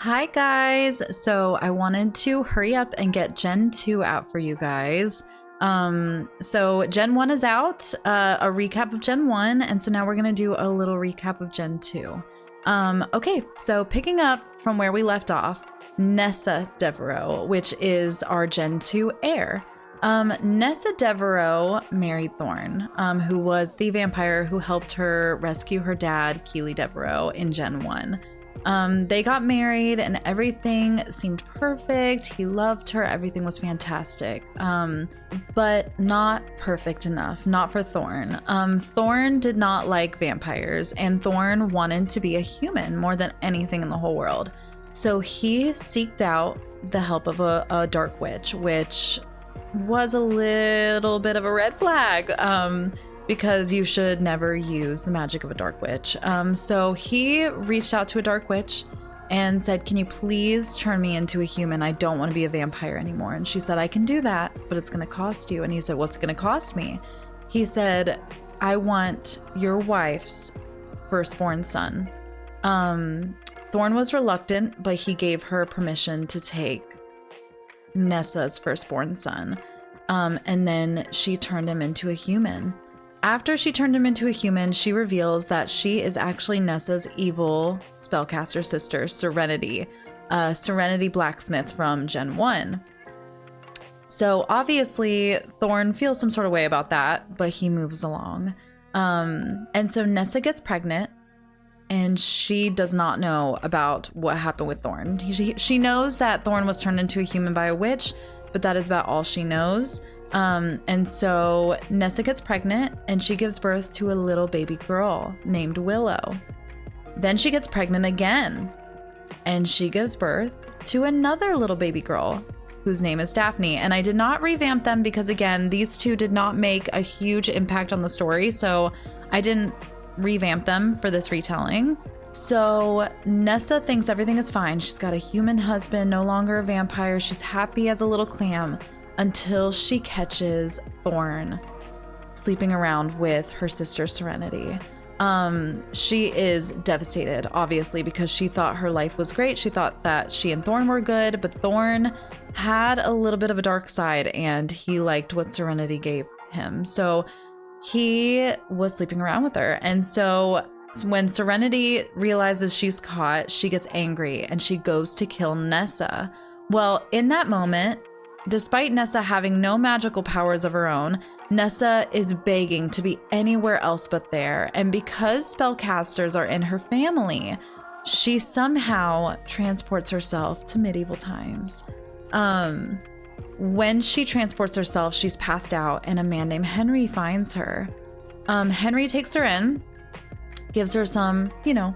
Hi guys! So I wanted to hurry up and get Gen 2 out for you guys. So Gen 1 is out, a recap of Gen 1, and so now we're gonna do a little recap of Gen 2. Okay, so picking up from where we left off, Nessa Devereux, which is our Gen 2 heir. Nessa Devereux married Thorn, who was the vampire who helped her rescue her dad, Keely Devereux, in Gen 1. They got married and everything seemed perfect. He loved her. Everything was fantastic. But not perfect enough. Not for Thorn. Thorn did not like vampires, and Thorn wanted to be a human more than anything in the whole world. So he seeked out the help of a dark witch, which was a little bit of a red flag. Because you should never use the magic of a dark witch. So he reached out to a dark witch and said, "Can you please turn me into a human? I don't want to be a vampire anymore." And she said, "I can do that, but it's going to cost you." And he said, "What's it going to cost me?" He said, "I want your wife's firstborn son." Thorn was reluctant, but he gave her permission to take Nessa's firstborn son. And then she turned him into a human. After she turned him into a human, she reveals that she is actually Nessa's evil spellcaster sister, Serenity, Serenity Blacksmith from Gen 1. So obviously, Thorn feels some sort of way about that, but he moves along. And so Nessa gets pregnant, and she does not know about what happened with Thorn. She knows that Thorn was turned into a human by a witch, but that is about all she knows. And so Nessa gets pregnant and she gives birth to a little baby girl named Willow. Then she gets pregnant again and she gives birth to another little baby girl whose name is Daphne. And I did not revamp them because, again, these two did not make a huge impact on the story. So I didn't revamp them for this retelling. So Nessa thinks everything is fine. She's got a human husband, no longer a vampire. She's happy as a little clam. Until she catches Thorn sleeping around with her sister Serenity. She is devastated, obviously, because she thought her life was great. She thought that she and Thorn were good, but Thorn had a little bit of a dark side and he liked what Serenity gave him. So he was sleeping around with her. And so when Serenity realizes she's caught, she gets angry and she goes to kill Nessa. Well, in that moment, despite Nessa having no magical powers of her own, Nessa is begging to be anywhere else but there. And because spellcasters are in her family, she somehow transports herself to medieval times. When she transports herself, she's passed out and a man named Henry finds her. Henry takes her in, gives her some,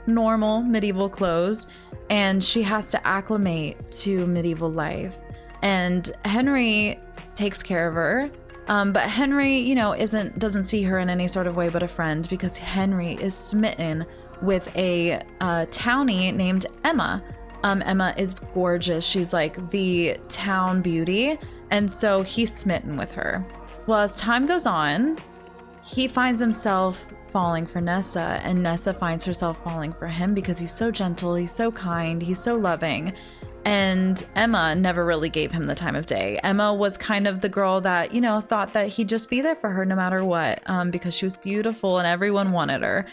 normal medieval clothes, and she has to acclimate to medieval life. And Henry takes care of her, but Henry, doesn't see her in any sort of way but a friend, because Henry is smitten with a townie named Emma. Emma is gorgeous. She's like the town beauty, and so he's smitten with her. Well, as time goes on, he finds himself falling for Nessa, and Nessa finds herself falling for him because he's so gentle, he's so kind, he's so loving. And Emma never really gave him the time of day. Emma was kind of the girl that, thought that he'd just be there for her no matter what, because she was beautiful and everyone wanted her.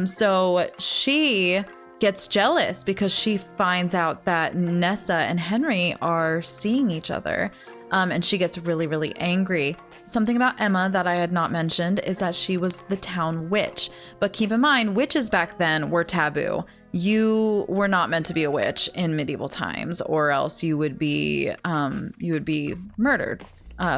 So she gets jealous because she finds out that Nessa and Henry are seeing each other. And she gets really, really angry. Something about Emma that I had not mentioned is that she was the town witch. But keep in mind, witches back then were taboo. You were not meant to be a witch in medieval times, or else you would be murdered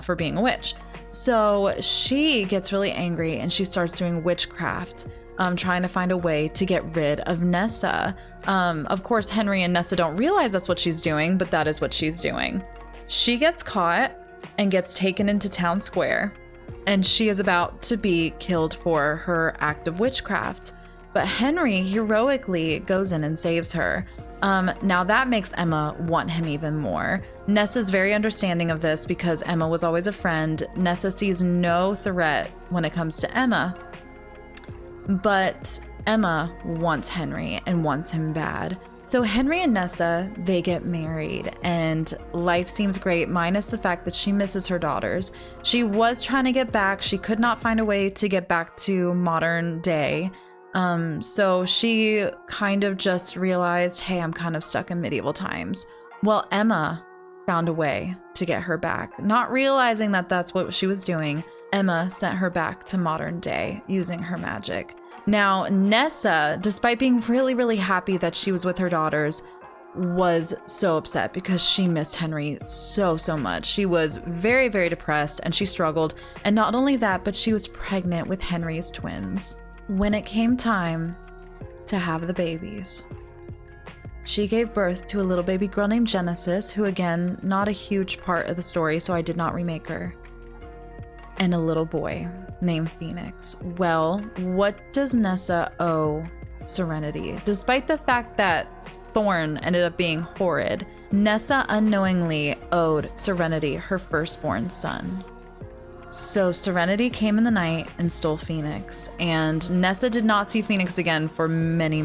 for being a witch. So she gets really angry and she starts doing witchcraft, trying to find a way to get rid of Nessa. Of course, Henry and Nessa don't realize that's what she's doing, but that is what she's doing. She gets caught and gets taken into town square, and she is about to be killed for her act of witchcraft. But Henry heroically goes in and saves her. Now that makes Emma want him even more. Nessa's very understanding of this because Emma was always a friend. Nessa sees no threat when it comes to Emma. But Emma wants Henry and wants him bad. So Henry and Nessa, they get married and life seems great, minus the fact that she misses her daughters. She was trying to get back. She could not find a way to get back to modern day. So she kind of just realized, hey, I'm kind of stuck in medieval times. Well, Emma found a way to get her back. Not realizing that that's what she was doing, Emma sent her back to modern day using her magic. Now, Nessa, despite being really, really happy that she was with her daughters, was so upset because she missed Henry so much. She was very, very depressed and she struggled. And not only that, but she was pregnant with Henry's twins. When it came time to have the babies, she gave birth to a little baby girl named Genesis, who again, not a huge part of the story, so I did not remake her, and a little boy named Phoenix. Well, what does Nessa owe Serenity? Despite the fact that Thorn ended up being horrid, Nessa unknowingly owed Serenity her firstborn son. So Serenity came in the night and stole Phoenix, and Nessa did not see Phoenix again for many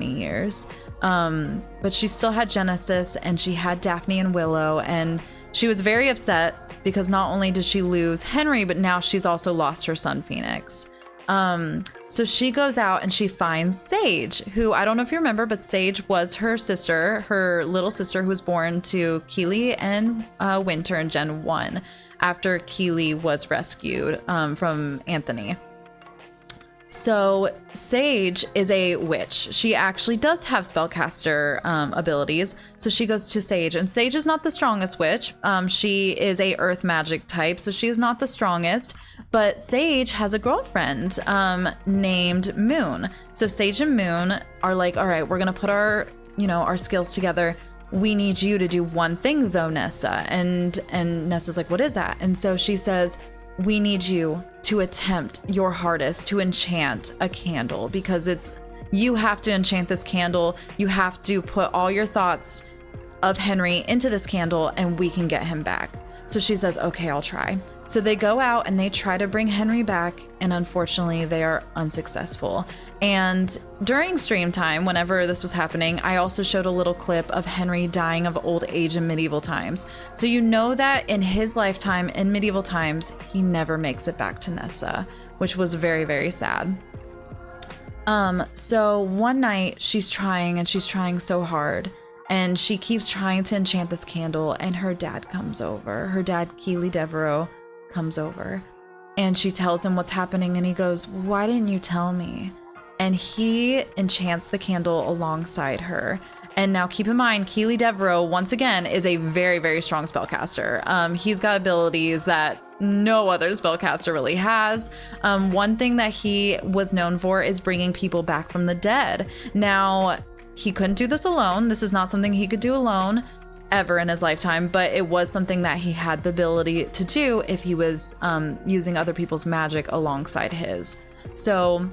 years. But she still had Genesis and she had Daphne and Willow, and she was very upset because not only did she lose Henry, but now she's also lost her son Phoenix. So she goes out and she finds Sage, who, I don't know if you remember, but Sage was her sister, her little sister, who was born to Keely and Winter in Gen 1 after Keely was rescued from Anthony. So Sage is a witch. She actually does have spellcaster abilities. So she goes to Sage, and Sage is not the strongest witch. She is a earth magic type, so she is not the strongest. But Sage has a girlfriend named Moon. So Sage and Moon are like, all right, we're gonna put our skills together. We need you to do one thing though, Nessa. And Nessa's like, what is that? And so she says, we need you to attempt your hardest to enchant a candle, because you have to enchant this candle. You have to put all your thoughts of Henry into this candle and we can get him back. So she says, okay, I'll try. So they go out and they try to bring Henry back, and unfortunately they are unsuccessful. And during stream time, whenever this was happening, I also showed a little clip of Henry dying of old age in medieval times. So you know that in his lifetime in medieval times, he never makes it back to Nessa, which was very, very sad. So one night she's trying so hard, and she keeps trying to enchant this candle, and her dad comes over. Her dad, Keely Devereux, comes over, and she tells him what's happening, and he goes, why didn't you tell me? And he enchants the candle alongside her. And now keep in mind, Keely Devereux, once again, is a very, very strong spellcaster. He's got abilities that no other spellcaster really has. One thing that he was known for is bringing people back from the dead. Now, he couldn't do this alone. This is not something he could do alone ever in his lifetime, but it was something that he had the ability to do if he was using other people's magic alongside his. So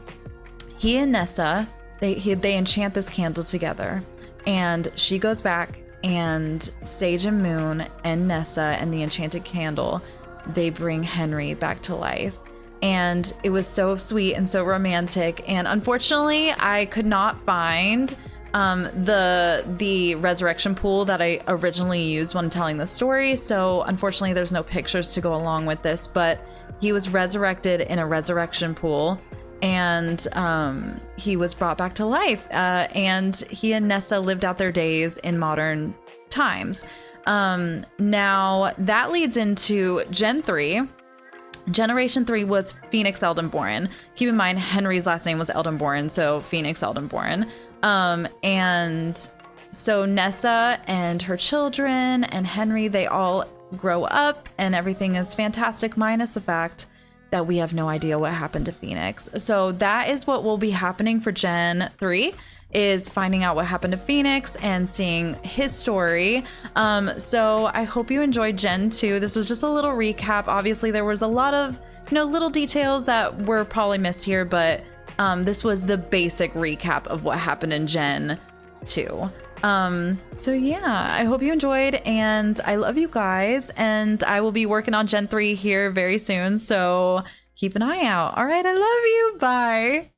he and Nessa, they enchant this candle together, and she goes back, and Sage and Moon and Nessa and the enchanted candle, they bring Henry back to life. And it was so sweet and so romantic. And unfortunately, I could not find the resurrection pool that I originally used when telling the story. So unfortunately, there's no pictures to go along with this, but he was resurrected in a resurrection pool, and he was brought back to life. And he and Nessa lived out their days in modern times. Now that leads into Gen 3. Generation 3 was Phoenix Eldenborn. Keep in mind, Henry's last name was Eldenborn, so Phoenix Eldenborn. And so Nessa and her children and Henry, they all grow up and everything is fantastic, minus the fact that we have no idea what happened to Phoenix. So that is what will be happening for Gen 3, is finding out what happened to Phoenix and seeing his story. So I hope you enjoyed Gen 2. This was just a little recap. Obviously there was a lot of, little details that were probably missed here, but this was the basic recap of what happened in Gen 2. So yeah, I hope you enjoyed, and I love you guys, and I will be working on Gen 3 here very soon, so keep an eye out. All right, I love you. Bye.